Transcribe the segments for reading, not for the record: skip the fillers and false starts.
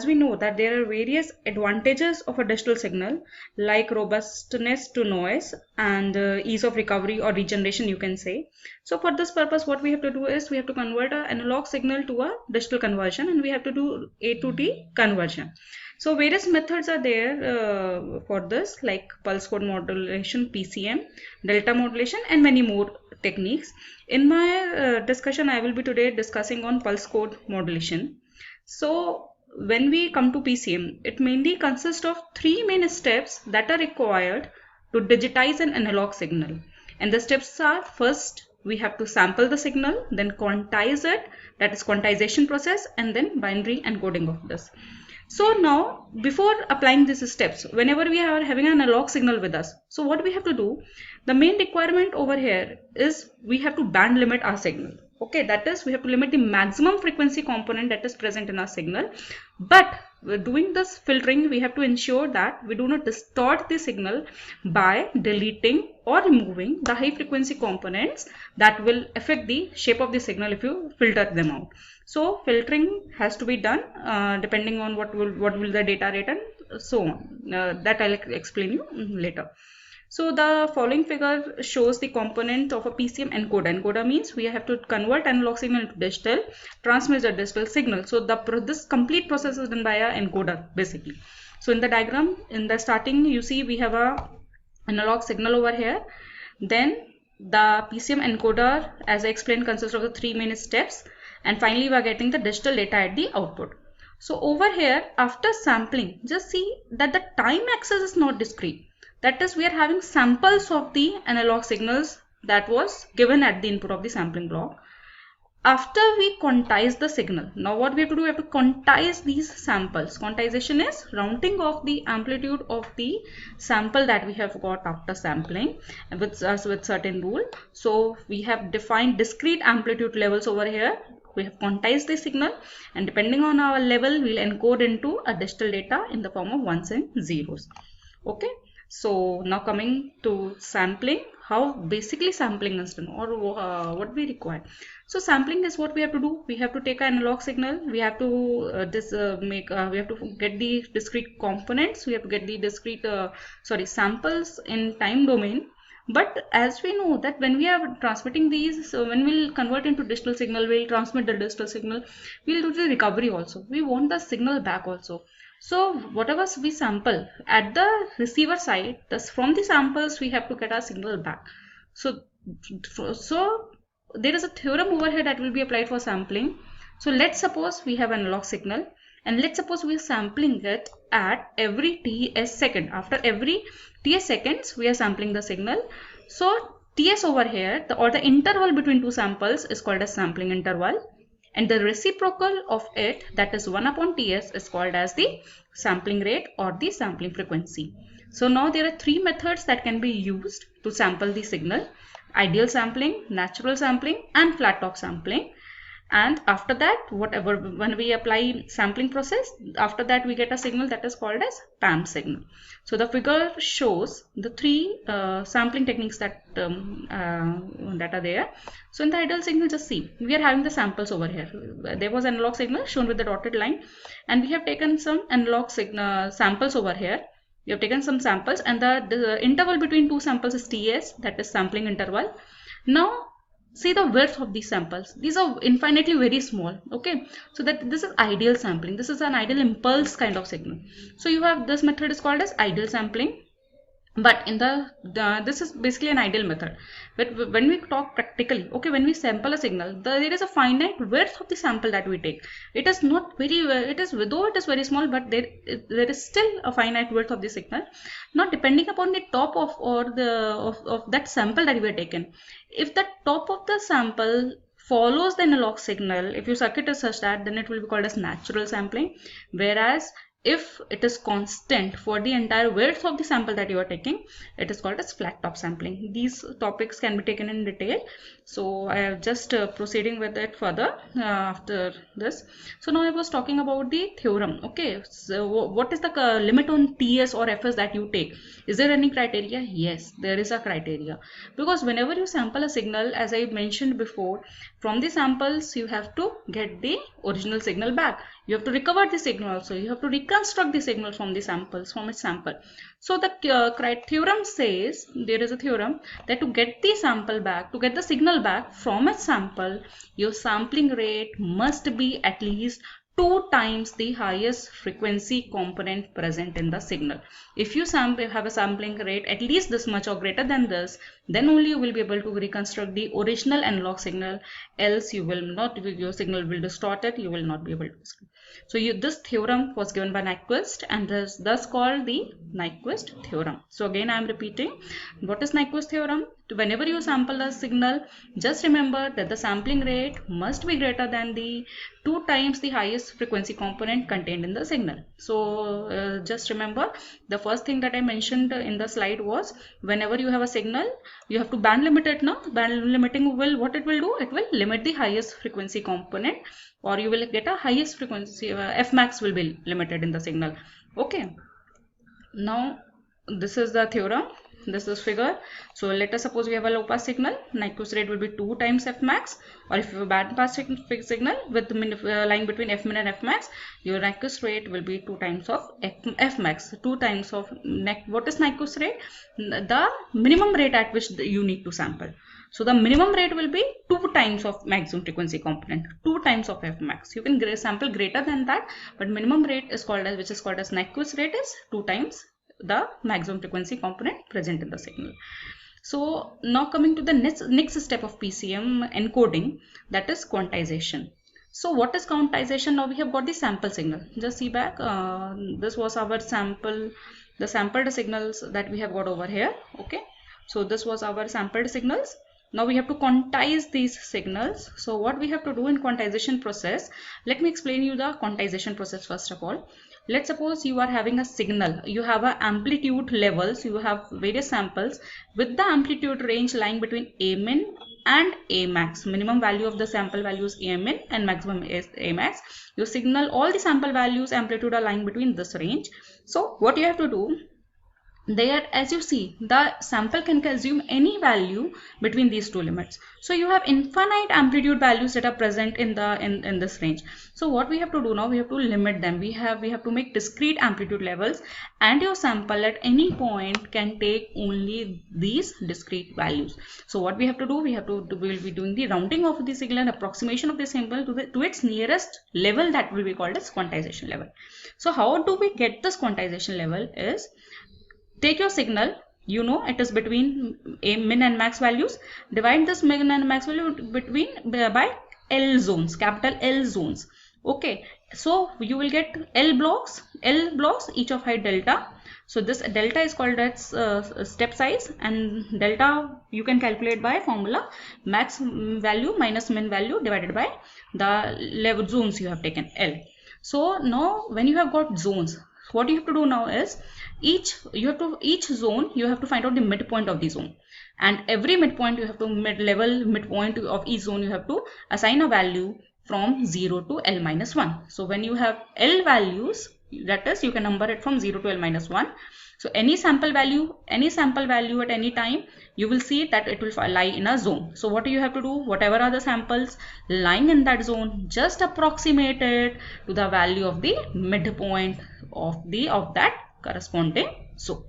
As we know that there are various advantages of a digital signal like robustness to noise and ease of recovery or regeneration, you can say. So for this purpose, what we have to do is we have to convert an analog signal to a digital conversion, and we have to do A to D conversion. So various methods are there for this, like pulse code modulation, PCM, delta modulation, and many more techniques. In my discussion, I will be today discussing on pulse code modulation. So when we come to PCM, it mainly consists of three main steps that are required to digitize an analog signal. And the steps are: first, we have to sample the signal, then quantize it, that is quantization process, and then binary encoding of this. So now, before applying these steps, whenever we are having an analog signal with us, so what we have to do, the main requirement over here is we have to band limit our signal. Okay, that is, we have to limit the maximum frequency component that is present in our signal. But doing this filtering, we have to ensure that we do not distort the signal by deleting or removing the high frequency components that will affect the shape of the signal if you filter them out. So filtering has to be done depending on what will the data rate and so on. That I'll explain you later. So the following figure shows the component of a PCM encoder. Encoder means we have to convert analog signal into digital, transmit the digital signal. So this complete process is done by an encoder basically. So in the diagram, in the starting, you see we have a analog signal over here. Then the PCM encoder, as I explained, consists of the three main steps. And finally, we are getting the digital data at the output. So over here, after sampling, just see that the time axis is not discrete. That is, we are having samples of the analog signals that was given at the input of the sampling block. After we quantize the signal, now what we have to do, we have to quantize these samples. Quantization is rounding off the amplitude of the sample that we have got after sampling with certain rule. So we have defined discrete amplitude levels over here. We have quantized the signal, and depending on our level, we'll encode into a digital data in the form of ones and zeros. Okay. So now coming to sampling, how basically sampling is done, or what we require. So sampling is what we have to do. We have to take an analog signal. We have to we have to get the discrete components. We have to get the discrete samples in time domain. But as we know that when we are transmitting these, so when we'll convert into digital signal, we'll transmit the digital signal. We'll do the recovery also. We want the signal back also. So whatever we sample at the receiver side, from the samples we have to get our signal back. So there is a theorem over here that will be applied for sampling. So let's suppose we have an analog signal, and let's suppose we are sampling it at every TS second. After every TS seconds, we are sampling the signal. So TS over here, the interval between two samples is called as sampling interval. And the reciprocal of it, that is 1 upon TS, is called as the sampling rate or the sampling frequency. So now there are three methods that can be used to sample the signal: ideal sampling, natural sampling, and flat top sampling. And after that, when we apply sampling process, after that we get a signal that is called as PAM signal. So the figure shows the three sampling techniques that are there. So in the ideal signal, just see, we are having the samples over here. There was an analog signal shown with the dotted line, and we have taken some analog signal samples over here. We have taken some samples, and the interval between two samples is TS, that is sampling interval. Now see the width of these samples. These are infinitely very small. Okay, so that this is ideal sampling. This is an ideal impulse kind of signal. So you have this method is called as ideal sampling. But in this is basically an ideal method. But when we talk practically, okay, when we sample a signal, there is a finite width of the sample that we take. It is not very, though it is very small, but there is still a finite width of the signal. Not depending upon the top of that sample that we have taken. If the top of the sample follows the analog signal, if your circuit is such that, then it will be called as natural sampling. Whereas if it is constant for the entire width of the sample that you are taking, it is called as flat top sampling. These topics can be taken in detail. So I am just proceeding with it further after this. So now I was talking about the theorem. Okay, so what is the limit on TS or FS that you take? Is there any criteria? Yes, there is a criteria. Because whenever you sample a signal, as I mentioned before, From the samples, you have to get the original signal back. You have to recover the signal also. You have to reconstruct the signal from the samples, from its sample. So the theorem says, there is a theorem that to get the sample back, to get the signal back from its sample, your sampling rate must be at least 2 times the highest frequency component present in the signal. If you have a sampling rate at least this much or greater than this, then only you will be able to reconstruct the original analog signal, else you will not, your signal will distort it, you will not be able to. So this theorem was given by Nyquist and is thus called the Nyquist theorem. So again I am repeating, what is Nyquist theorem? Whenever you sample a signal, just remember that the sampling rate must be greater than the 2 times the highest frequency component contained in the signal. So just remember, the first thing that I mentioned in the slide was, whenever you have a signal, you have to band limit it now. Band limiting will, what it will do? It will limit the highest frequency component, or you will get a highest frequency, Fmax will be limited in the signal. Okay. Now this is the theorem. This is figure. So let us suppose we have a low pass signal. Nyquist rate will be 2 times Fmax, or if you have a band pass signal with lying between Fmin and Fmax, your Nyquist rate will be 2 times of Fmax. 2 times of what is Nyquist rate? The minimum rate at which you need to sample. So the minimum rate will be 2 times of maximum frequency component, 2 times of Fmax. You can sample greater than that, but minimum rate is called as, which is called as Nyquist rate, is 2 times the maximum frequency component present in the signal. So now coming to the next step of PCM encoding, that is quantization. So what is quantization? Now we have got the sample signal. Just see back, this was our sample, the sampled signals that we have got over here. Okay, so this was our sampled signals. Now we have to quantize these signals. So what we have to do in quantization process, let me explain you the quantization process first of all. Let's suppose you are having a signal, you have a amplitude levels, you have various samples with the amplitude range lying between Amin and Amax. Minimum value of the sample value is Amin and maximum is Amax. Your signal, all the sample values, amplitude are lying between this range. So what you have to do, there, as you see, the sample can consume any value between these two limits. So you have infinite amplitude values that are present in the in this range. So what we have to do now, we have to limit them. We have to make discrete amplitude levels, and your sample at any point can take only these discrete values. So what we have to do, we will be doing the rounding of the signal and approximation of the sample to its nearest level, that will be called as quantization level. So how do we get this quantization level is, take your signal, you know it is between min and max values, divide this min and max value by L zones, capital L zones. Okay, so you will get L blocks, each of height delta. So this delta is called as step size, and delta you can calculate by formula max value minus min value divided by the level zones you have taken, L. So now when you have got zones, what you have to do now is, each zone you have to find out the midpoint of the zone, and every midpoint you have to midpoint of each zone you have to assign a value from 0 to L minus 1. So when you have L values, that is, you can number it from 0 to L minus 1. So any sample value at any time, you will see that it will lie in a zone. So what do you have to do? Whatever are the samples lying in that zone, just approximate it to the value of the midpoint of that corresponding zone.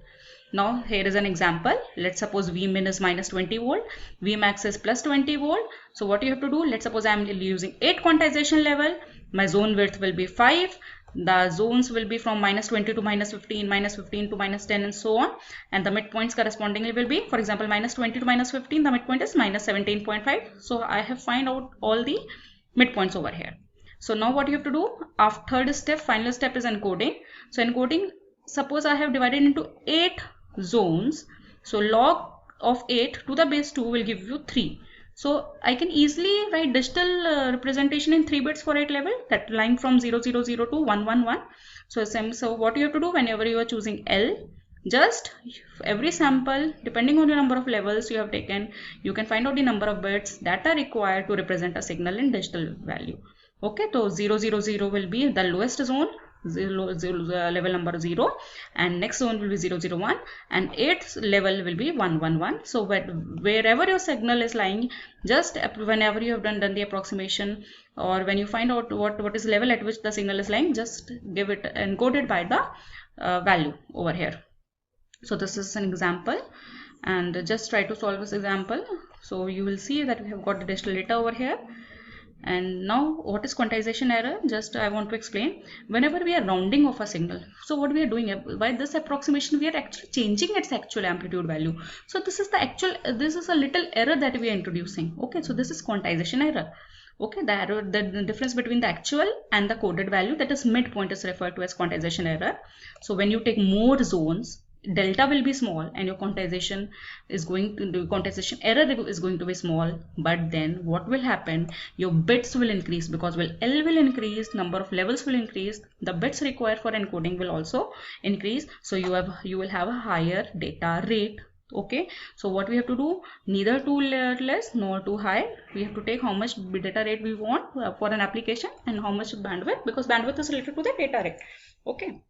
Now here is an example. Let's suppose Vmin is minus 20 volt, Vmax is plus 20 volt. So what you have to do, let's suppose I am using 8 quantization level. My zone width will be 5. The zones will be from minus 20 to minus 15, minus 15 to minus 10, and so on. And the midpoints correspondingly will be, for example, minus 20 to minus 15, the midpoint is minus 17.5. So I have find out all the midpoints over here. So now what you have to do, after third step, final step is encoding. So encoding, suppose I have divided into 8 zones. So log of 8 to the base 2 will give you 3. So I can easily write digital representation in 3 bits for 8 level, that line from 0000 to 111. So what you have to do, whenever you are choosing L, just every sample, depending on the number of levels you have taken, you can find out the number of bits that are required to represent a signal in digital value. Okay, so 000 will be the lowest zone, level number 0, and next zone will be 001, and 8th level will be 111. So wherever your signal is lying, just whenever you have done the approximation, or when you find out what is the level at which the signal is lying, just give it encoded by the value over here. So this is an example, and just try to solve this example. So you will see that we have got the digital data over here. And now what is quantization error? Just I want to explain. Whenever we are rounding off a signal, so what we are doing by this approximation, we are actually changing its actual amplitude value. So this is a little error that we are introducing. Okay, so this is quantization error. Okay, the difference between the actual and the coded value, that is midpoint, is referred to as quantization error. So when you take more zones, delta will be small and your quantization error is going to be small, but then what will happen, your bits will increase, because L will increase, number of levels will increase, the bits required for encoding will also increase, so you will have a higher data rate. Okay, so what we have to do, neither too less nor too high, we have to take how much data rate we want for an application and how much bandwidth, because bandwidth is related to the data rate. Okay,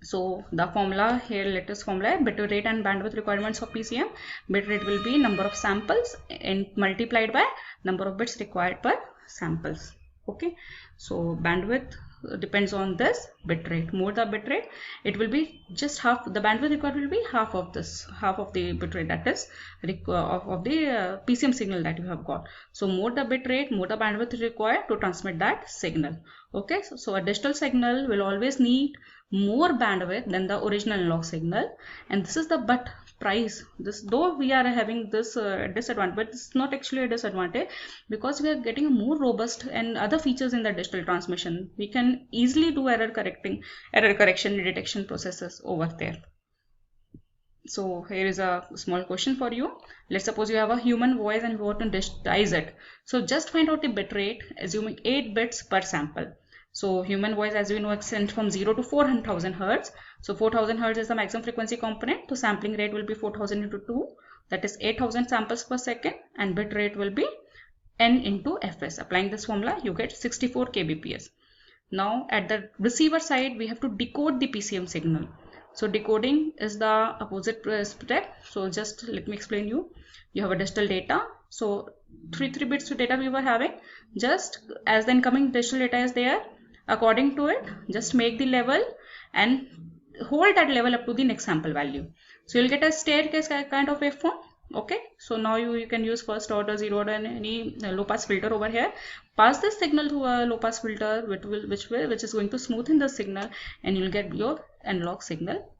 so the formula here, latest formula, bit rate and bandwidth requirements of PCM. Bit rate will be number of samples and multiplied by number of bits required per samples. Okay, so bandwidth depends on this bit rate. More the bit rate, it will be just half, the bandwidth required will be half of the bit rate, that is of the PCM signal that you have got. So more the bit rate, more the bandwidth required to transmit that signal. Okay, so a digital signal will always need more bandwidth than the original analog signal, and this is the but price. This, though we are having this disadvantage, but it's not actually a disadvantage, because we are getting a more robust and other features in the digital transmission. We can easily do error correction detection processes over there. So here is a small question for you. Let's suppose you have a human voice and you want to digitize it. So just find out the bit rate, assuming 8 bits per sample. So human voice, as you know, extends from 0 to 400,000 Hertz. So 4000 Hertz is the maximum frequency component. So sampling rate will be 4000 into 2, that is 8000 samples per second, and bit rate will be n into fs. Applying this formula, you get 64 kbps. Now at the receiver side, we have to decode the PCM signal. So decoding is the opposite step. So just let me explain you. You have a digital data. So 3 bits of data we were having. Just as the incoming digital data is there, according to it, just make the level and hold that level up to the next sample value. So you'll get a staircase kind of waveform. Okay, so now you can use first order, zero order, and any low pass filter over here. Pass this signal to a low pass filter which is going to smoothen the signal, and you'll get your analog signal